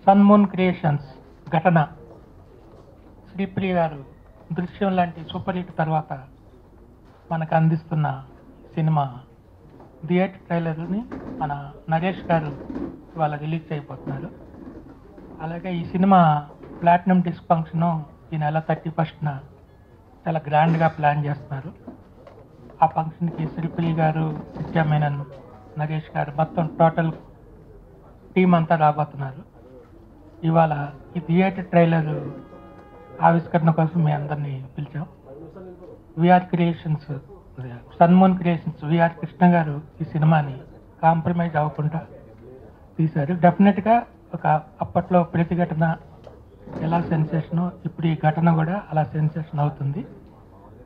సన్మూన్ creations ఘటన శ్రీప్రియ గారు దృశ్యం లాంటి సూపర్ హిట్ తర్వాత మనకు అందిస్తున్న సినిమా థియేటర్ ట్రైలర్ని మన నరేష్ గారు ఇవాళ రిలీజ్ అయిపోతున్నారు. అలాగే ఈ సినిమా ప్లాటినం డిస్క్ ఫంక్షన్ ఈ నెల 31న చాలా గ్రాండ్గా ప్లాన్ చేస్తున్నారు. ఆ ఫంక్షన్కి శ్రీప్రియ గారు, నిత్యా మేనన్, నరేష్ గారు మొత్తం టోటల్ టీం అంతా రాబోతున్నారు. ఇవాళ ఈ థియేటర్ ట్రైలర్ ఆవిష్కరణ కోసం మీ అందరినీ పిలిచాం. VR Creations, Sunmoon Creations VR Krishna గారు ఈ సినిమాని కాంప్రమైజ్ అవ్వకుండా తీశారు. డెఫినెట్గా ఒక అప్పట్లో ప్రతిఘటన ఎలా సెన్సేషనో ఇప్పుడు ఈ ఘటన కూడా అలా సెన్సేషన్ అవుతుంది.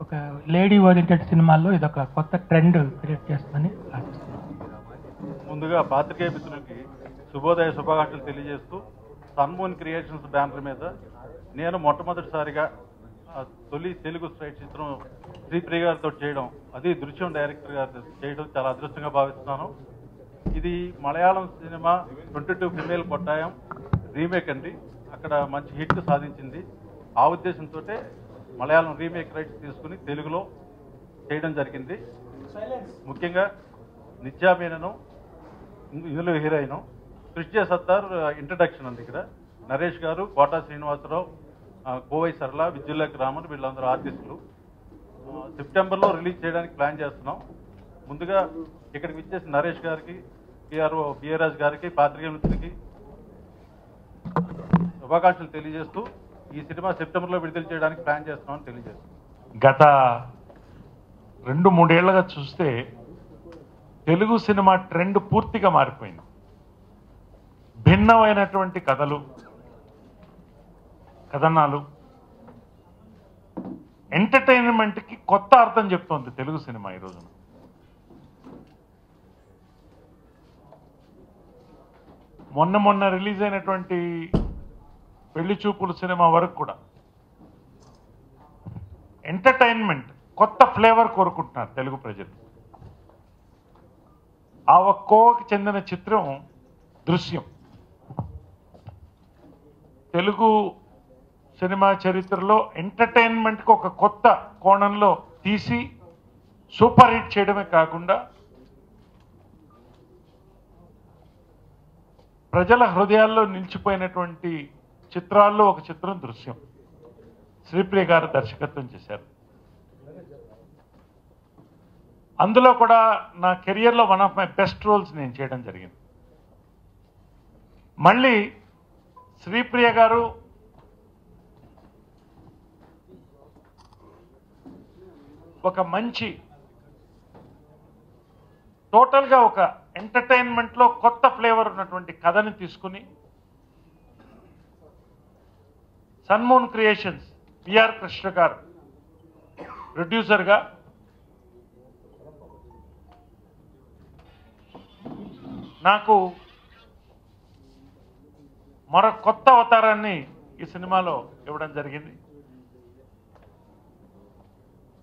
ఒక లేడీ ఓరియంటెడ్ సినిమాల్లో ఇది ఒక కొత్త ట్రెండ్ క్రియేట్ చేస్తుందని ఆశిస్తున్నాం. ముందుగా పాత్రికేయ మిత్రులకి శుభోదయ శుభాకాంక్షలు తెలియజేస్తూ, సన్మూన్ క్రియేషన్స్ బ్యానర్ మీద నేను మొట్టమొదటిసారిగా తొలి తెలుగు స్ట్రైట్ చిత్రం శ్రీప్రియ గారితో చేయడం, అది దృశ్యం డైరెక్టర్ గారు చేయడం చాలా అదృష్టంగా భావిస్తున్నాను. ఇది Malayalam cinema 22 female Kottayam remake అండి. అక్కడ మంచి హిట్ సాధించింది. ఆ ఉద్దేశంతో మలయాళం రీమేక్ రైట్స్ తీసుకుని తెలుగులో చేయడం జరిగింది. ముఖ్యంగా నిత్యా మేనను ఇందులో హీరోయిన్, కృష్ణ సత్తార్ ఇంట్రడక్షన్ ఉంది. ఇక్కడ నరేష్ గారు, కోటా శ్రీనివాసరావు, కోవై సరళ, విద్యుల్లక్ రామన్ వీళ్ళందరూ ఆర్టిస్టులు. సెప్టెంబర్లో రిలీజ్ చేయడానికి ప్లాన్ చేస్తున్నాం. ముందుగా ఇక్కడికి విచ్చేసి నరేష్ గారికి, పిఆర్ఓ బిఏరాజ్ గారికి, పాత్రికేయ మిత్రులకి శుభాకాంక్షలు తెలియజేస్తూ ఈ సినిమా సెప్టెంబర్లో విడుదల చేయడానికి ప్లాన్ చేస్తున్నామని తెలియజేస్తున్నాం. గత 2-3 ఏళ్లుగా చూస్తే తెలుగు సినిమా ట్రెండ్ పూర్తిగా మారిపోయింది. భిన్నమైనటువంటి కథనాలు, ఎంటర్టైన్మెంట్కి కొత్త అర్థం చెప్తోంది తెలుగు సినిమా ఈ రోజున. మొన్న రిలీజ్ అయినటువంటి పెళ్లి చూపులు సినిమా వరకు కూడా ఎంటర్టైన్మెంట్, కొత్త ఫ్లేవర్ కోరుకుంటున్నారు తెలుగు ప్రజలు. ఆ ఒక్కోకి చెందిన చిత్రం దృశ్యం. తెలుగు సినిమా చరిత్రలో ఎంటర్టైన్మెంట్కి ఒక కొత్త కోణంలో తీసి సూపర్ హిట్ చేయడమే కాకుండా ప్రజల హృదయాల్లో నిలిచిపోయినటువంటి చిత్రాల్లో ఒక చిత్రం దృశ్యం. శ్రీప్రియ గారు దర్శకత్వం చేశారు. అందులో కూడా నా కెరియర్లో one of my best roles నేను చేయడం జరిగింది. మళ్ళీ శ్రీప్రియ గారు ఒక మంచి టోటల్గా ఒక ఎంటర్టైన్మెంట్లో కొత్త ఫ్లేవర్ ఉన్నటువంటి కథని తీసుకుని సన్మూన్ క్రియేషన్స్ విఆర్ కృష్ణ గారు ప్రొడ్యూసర్గా నాకు మరో కొత్త అవతారాన్ని ఈ సినిమాలో ఇవ్వడం జరిగింది.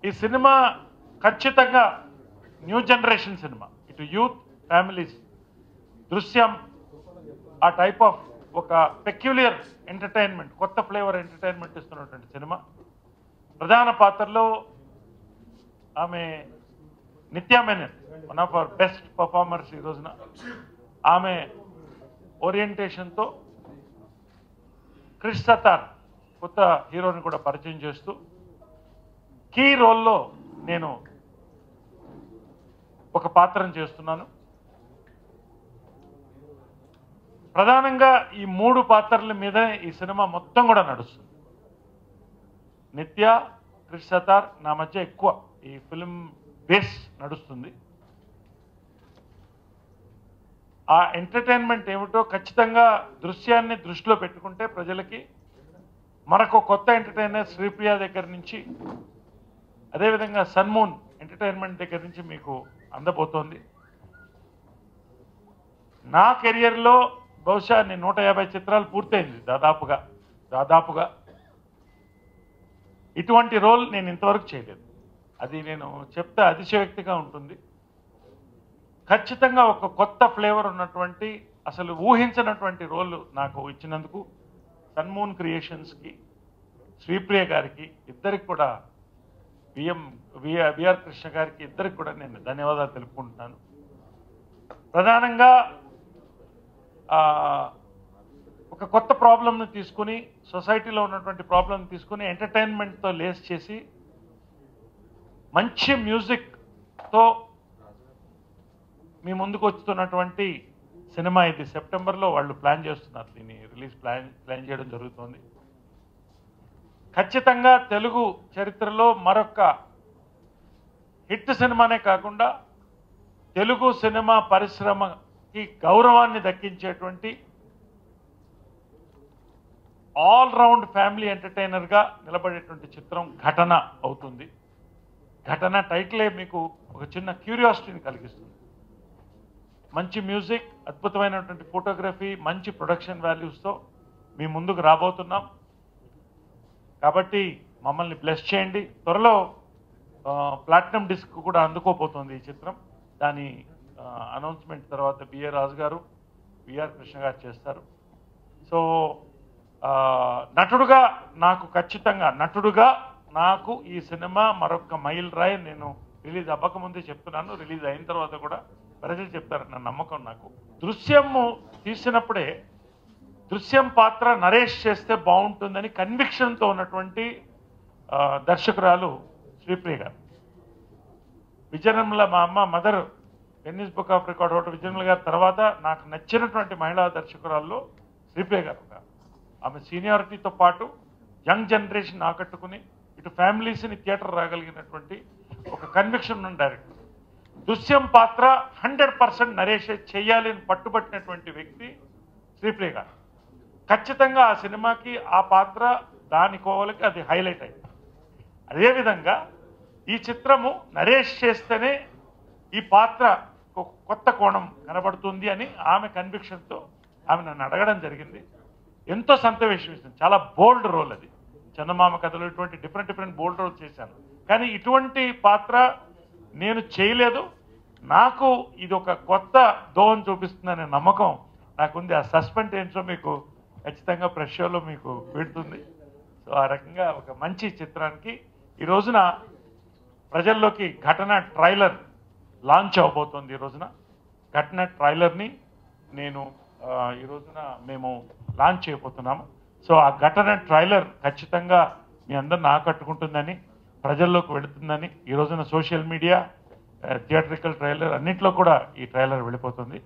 ఈ సినిమా ఖచ్చితంగా న్యూ జనరేషన్ సినిమా. ఇటు యూత్, ఫ్యామిలీస్, దృశ్యం ఆ టైప్ ఆఫ్ ఒక పెక్యులియర్ ఎంటర్టైన్మెంట్, కొత్త ఫ్లేవర్ ఎంటర్టైన్మెంట్ ఇస్తున్నటువంటి సినిమా. ప్రధాన పాత్రలో ఆమె Nithya Menen, one of our best performers ఈ రోజున. ఆమె ఓరియంటేషన్తో కృష్ సతార్ కొత్త హీరోని కూడా పరిచయం చేస్తూ కీ రోల్లో నేను ఒక పాత్రను చేస్తున్నాను. ప్రధానంగా ఈ 3 పాత్రల మీద ఈ సినిమా మొత్తం కూడా నడుస్తుంది. నిత్య, కృష్ సతార్ నా మధ్య ఎక్కువ ఈ ఫిలిం బేస్ నడుస్తుంది. ఆ ఎంటర్టైన్మెంట్ ఏమిటో ఖచ్చితంగా దృశ్యాన్ని దృష్టిలో పెట్టుకుంటే ప్రజలకి మరొక కొత్త ఎంటర్టైనర్ శ్రీప్రియ దగ్గర నుంచి, అదేవిధంగా సన్మూన్ ఎంటర్టైన్మెంట్ దగ్గర నుంచి మీకు అందబోతోంది. నా కెరియర్లో బహుశా నేను 150 చిత్రాలు పూర్తయింది దాదాపుగా. ఇటువంటి రోల్ నేను ఇంతవరకు చేయలేదు. అది నేను చెప్తే అతిశయోక్తిగా ఉంటుంది. ఖచ్చితంగా ఒక కొత్త ఫ్లేవర్ ఉన్నటువంటి అసలు ఊహించినటువంటి రోల్ నాకు ఇచ్చినందుకు సన్మూన్ క్రియేషన్స్కి, శ్రీప్రియ గారికి, ఇద్దరికి కూడా విఆర్ కృష్ణ గారికి ఇద్దరికి కూడా నేను ధన్యవాదాలు తెలుపుకుంటున్నాను. ప్రధానంగా ఒక కొత్త ప్రాబ్లంని తీసుకుని, సొసైటీలో ఉన్నటువంటి ప్రాబ్లంని తీసుకుని ఎంటర్టైన్మెంట్తో లేస్ చేసి మంచి మ్యూజిక్తో మీ ముందుకు వస్తున్నటువంటి సినిమా ఇది. సెప్టెంబర్లో వాళ్ళు ప్లాన్ చేస్తున్నారు, దీన్ని రిలీజ్ ప్లాన్ చేయడం జరుగుతుంది. ఖచ్చితంగా తెలుగు చరిత్రలో మరొక హిట్ సినిమానే కాకుండా తెలుగు సినిమా పరిశ్రమకి గౌరవాన్ని దక్కించేటువంటి ఆల్రౌండ్ ఫ్యామిలీ ఎంటర్టైనర్గా నిలబడేటువంటి చిత్రం ఘటన అవుతుంది. ఘటన టైటిలే మీకు ఒక చిన్న క్యూరియాసిటీని కలిగిస్తుంది. మంచి మ్యూజిక్, అద్భుతమైనటువంటి ఫోటోగ్రఫీ, మంచి ప్రొడక్షన్ వాల్యూస్తో మీ ముందుకు రాబోతున్నాం. కాబట్టి మమ్మల్ని బ్లెస్ చేయండి. త్వరలో ప్లాటినం డిస్క్ కూడా అందుకోబోతుంది ఈ చిత్రం. దాని అనౌన్స్మెంట్ తర్వాత బిఏ రాజు గారు, విఆర్ కృష్ణ గారు చేస్తారు. సో నటుడుగా నాకు ఈ సినిమా మరొక మైల్ రాయ్. నేను రిలీజ్ అవ్వకముందే చెప్తున్నాను, రిలీజ్ అయిన తర్వాత కూడా ప్రజలు చెప్తారన్న నమ్మకం నాకు. దృశ్యము తీసినప్పుడే దృశ్యం పాత్ర నరేష్ చేస్తే బాగుంటుందని కన్విక్షన్తో ఉన్నటువంటి దర్శకురాలు శ్రీప్రియ గారు. విజయనిర్మల మా అమ్మ mother Guinness book of record holder Vijaya Nirmala గారి తర్వాత నాకు నచ్చినటువంటి మహిళా దర్శకురాల్లో శ్రీప్రియ గారు. ఆమె సీనియారిటీతో పాటు యంగ్ జనరేషన్ ఆకట్టుకుని ఇటు ఫ్యామిలీస్ని థియేటర్ రాగలిగినటువంటి ఒక కన్విక్షన్ ఉన్న డైరెక్టర్. దృశ్యం పాత్ర 100% నరేష్ చేయాలి అని పట్టుబట్టినటువంటి వ్యక్తి శ్రీప్రియ గారు. ఖచ్చితంగా ఆ సినిమాకి ఆ పాత్ర దాని కోవలకి అది హైలైట్ అయింది. అదేవిధంగా ఈ చిత్రము నరేష్ చేస్తేనే ఈ పాత్ర కొత్త కోణం కనబడుతుంది అని ఆమె కన్విక్షన్తో ఆమె నన్ను అడగడం జరిగింది. ఎంతో సంతోషం ఇస్తుంది. చాలా బోల్డ్ రోల్ అది. చందమామ కథలో ఇటువంటి డిఫరెంట్ బోల్డ్ రోల్ చేశాను, కానీ ఇటువంటి పాత్ర నేను చేయలేదు. నాకు ఇది ఒక కొత్త దోహం చూపిస్తుందనే నమ్మకం నాకుంది. ఆ సస్పెండ్ ఏంటో మీకు ఖచ్చితంగా ప్రెస్ షోలో మీకు పెడుతుంది. సో ఆ రకంగా ఒక మంచి చిత్రానికి ఈ రోజున ప్రజల్లోకి ఘటన ట్రైలర్ లాంచ్ అవబోతోంది. ఈ రోజున ఘటన ట్రైలర్ని ఈ రోజున మేము లాంచ్ చేయబోతున్నాము. సో ఆ ఘటన ట్రైలర్ ఖచ్చితంగా మీ అందరిని ఆకట్టుకుంటుందని, ప్రజల్లోకి వెళుతుందని, ఈ రోజున సోషల్ మీడియా, థియేట్రికల్ ట్రైలర్ అన్నింటిలో కూడా ఈ ట్రైలర్ వెళ్ళిపోతుంది.